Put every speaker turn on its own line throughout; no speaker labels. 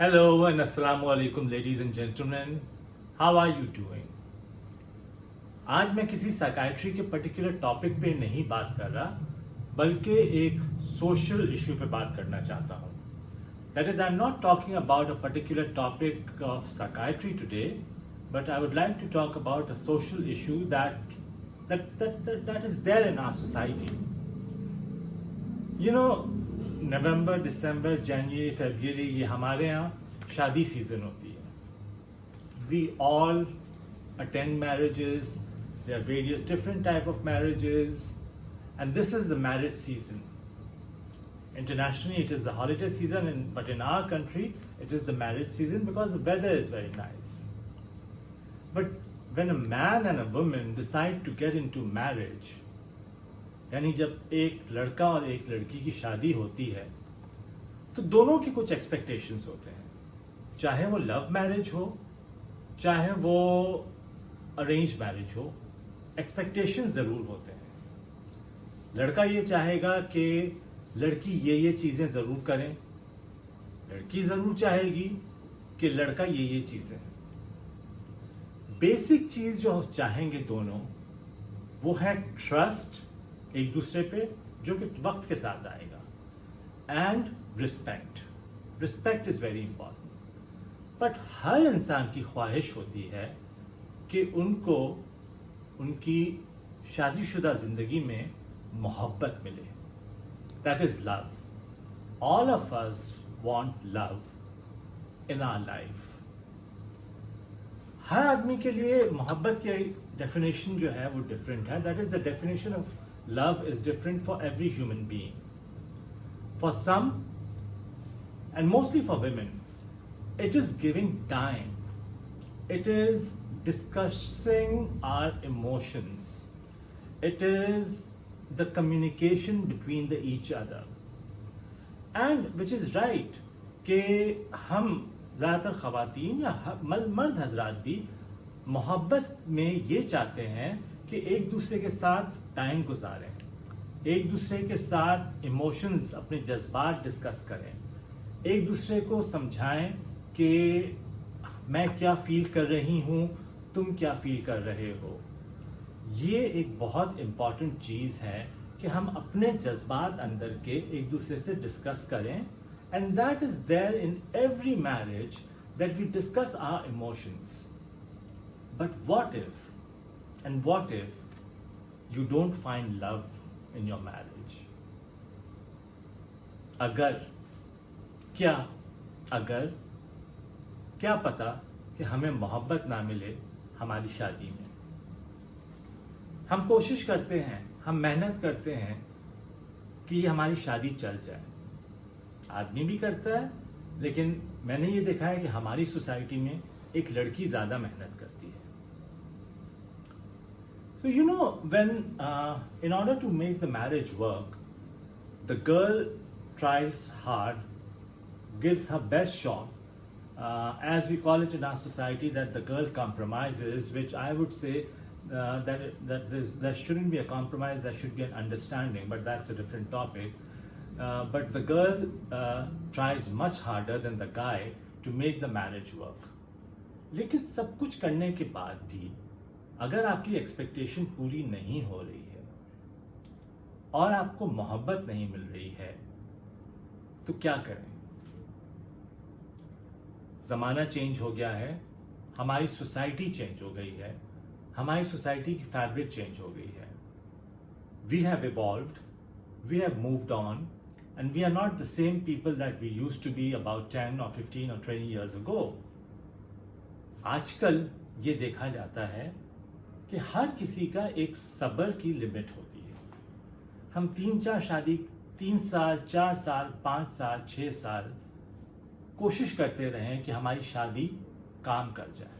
Hello and Assalamu alaikum ladies and gentlemen. How are you doing? आज मैं किसी psychiatry के पर्टिकुलर टॉपिक पे नहीं बात कर रहा बल्कि एक सोशल इशू पे बात करना चाहता हूँ. That is, I'm not talking about a particular topic of psychiatry today, but I would like to talk about a social issue that is there in our society. You know, नवंबर, दिसंबर, जनवरी, फरवरी ये हमारे यहाँ शादी season होती है. We all attend marriages. There are various different type of marriages, and this is the marriage season. Internationally, it is the holiday season, but in our country, it is the marriage season because the weather is very nice. But when a man and a woman decide to get into marriage, यानी जब एक लड़का और एक लड़की की शादी होती है तो दोनों की कुछ एक्सपेक्टेशंस होते हैं, चाहे वो लव मैरिज हो चाहे वो अरेंज मैरिज हो. एक्सपेक्टेशंस जरूर होते हैं. लड़का ये चाहेगा कि लड़की ये चीजें जरूर करें, लड़की जरूर चाहेगी कि लड़का ये चीजें. बेसिक चीज जो चाहेंगे दोनों वो है ट्रस्ट एक दूसरे पे, जो कि वक्त के साथ आएगा, and respect. Respect is very important. But हर इंसान की ख्वाहिश होती है कि उनको उनकी शादीशुदा जिंदगी में मोहब्बत मिले. That is love. All of us want love in our life. हर आदमी के लिए मोहब्बत की डेफिनेशन जो है वो डिफरेंट है. That is the definition of love is different for every human being. For some, and mostly for women, it is giving time. It is discussing our emotions. It is the communication between each other. And which is right कि हम ज़्यादातर ख़वातीन या मर्द हजरात भी मोहब्बत में ये चाहते हैं कि एक दूसरे के साथ टाइम गुजारें, एक दूसरे के साथ इमोशंस अपने जज्बात डिस्कस करें, एक दूसरे को समझाएं कि मैं क्या फील कर रही हूँ, तुम क्या फील कर रहे हो. ये एक बहुत इम्पॉर्टेंट चीज़ है कि हम अपने जज्बात अंदर के एक दूसरे से डिस्कस करें. And that is there in every marriage that we discuss our emotions. But what if you don't find love in your marriage? अगर क्या पता कि हमें मोहब्बत ना मिले हमारी शादी में. हम कोशिश करते हैं, हम मेहनत करते हैं कि हमारी शादी चल जाए. आदमी भी करता है, लेकिन मैंने ये देखा है कि हमारी सोसाइटी में एक लड़की ज्यादा मेहनत करती है. So you know, when in order to make the marriage work, the girl tries hard, gives her best shot, as we call it in our society, that the girl compromises, which I would say that there shouldn't be a compromise, there should be an understanding, but that's a different topic. But the girl tries much harder than the guy to make the marriage work. लेकिन सब कुछ करने के बाद भी अगर आपकी expectation पूरी नहीं हो रही है और आपको मोहब्बत नहीं मिल रही है तो क्या करें. जमाना चेंज हो गया है, हमारी सोसाइटी चेंज हो गई है, हमारी सोसाइटी की फैब्रिक चेंज हो गई है. We have evolved, we have moved on, and we are not the same people that we used to be about 10 or 15 or 20 years ago. आजकल ये देखा जाता है कि हर किसी का एक सब्र की लिमिट होती है. हम 3-4 शादी, 3 साल, 4 साल, 5 साल, 6 साल कोशिश करते रहें कि हमारी शादी काम कर जाए.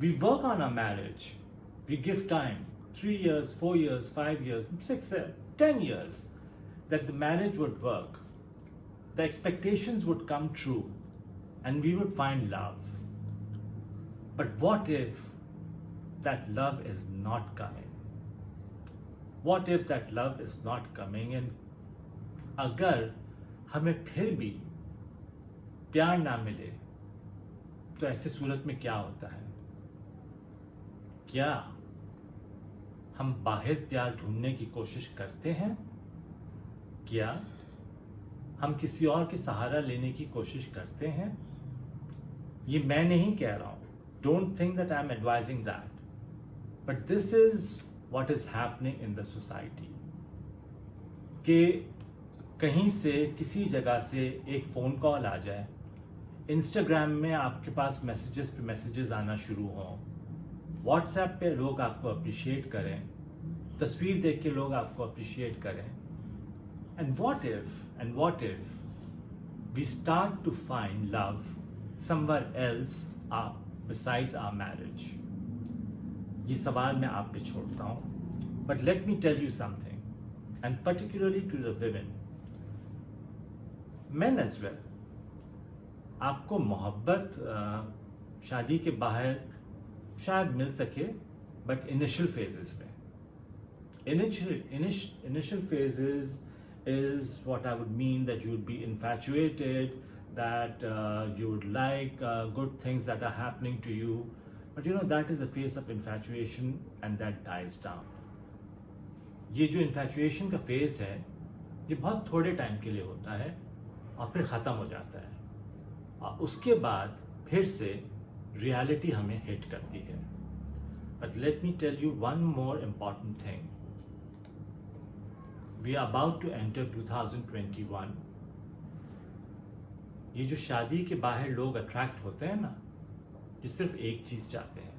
We work on a marriage, we give time 3 years, 4 years, 5 years, 6, 10 years that the marriage would work, the expectations would come true, and we would find love. But what if that love is not coming? What if that love is not coming? And अगर हमें फिर भी प्यार ना मिले तो ऐसी सूरत में क्या होता है? क्या हम बाहर प्यार ढूंढने की कोशिश करते हैं? क्या हम किसी और के सहारा लेने की कोशिश करते हैं? ये मैं नहीं कह रहा हूं, don't think that I am advising that, but this is what is happening in the society. कि कहीं से किसी जगह से एक फ़ोन कॉल आ जाए, इंस्टाग्राम में आपके पास मैसेजेस पे मैसेजेस आना शुरू हों, व्हाट्सएप पे लोग आपको अप्रिशिएट करें, तस्वीर देख के लोग आपको अप्रिशिएट करें, and what if we start to find love somewhere else besides our marriage? ये सवाल मैं आप पे छोड़ता हूँ, but let me tell you something, and particularly to the women, men as well, आपको मोहब्बत शादी के बाहर शायद मिल सके, बट इनिशियल फेजेस में, initial phases is what I would mean, that you would be infatuated, that you would like good things that are happening to you, but you know that is a phase of infatuation and that dies down. ये जो infatuation का phase है, ये बहुत थोड़े time के लिए होता है और फिर ख़त्म हो जाता है, और उसके बाद फिर से रियलिटी हमें हिट करती है. But let me tell you one more important thing. We are about to enter 2021. ये जो शादी के बाहर लोग अट्रैक्ट होते हैं ना, ये सिर्फ एक चीज़ चाहते हैं.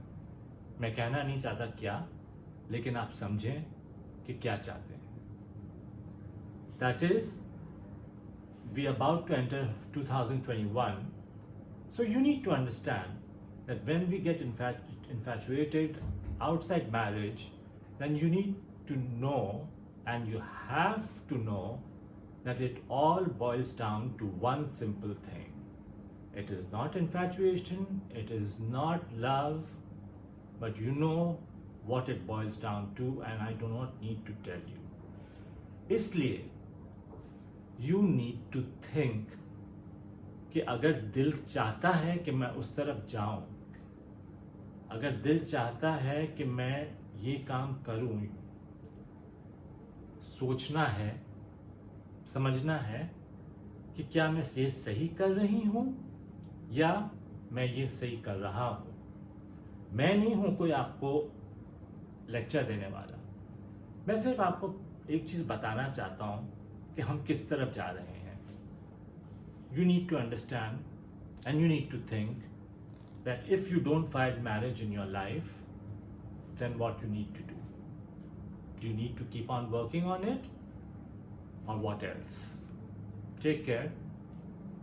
मैं कहना नहीं चाहता क्या, लेकिन आप समझें कि क्या चाहते हैं. That is, we are about to enter 2021, so you need to understand that when we get infatuated outside marriage, then you need to know, and you have to know, that it all boils down to one simple thing. It is not infatuation, it is not love, but you know what it boils down to, and I do not need to tell you. इसलिए You need to think कि अगर दिल चाहता है कि मैं उस तरफ जाऊं, अगर दिल चाहता है कि मैं ये काम करूं, सोचना है, समझना है कि क्या मैं ये सही कर रही हूं या मैं ये सही कर रहा हूं. मैं नहीं हूं कोई आपको लेक्चर देने वाला. मैं सिर्फ आपको एक चीज़ बताना चाहता हूं कि हम किस तरफ जा रहे हैं. You need to understand and you need to think that if you don't find marriage in your life, then what you need to do? Do you need to keep on working on it, or what else? Take care.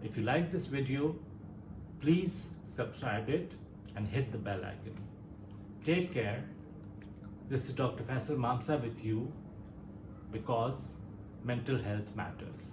If you like this video, please subscribe it and hit the bell icon. Take care. This is Dr. Faisal Mamsa with you, because mental health matters.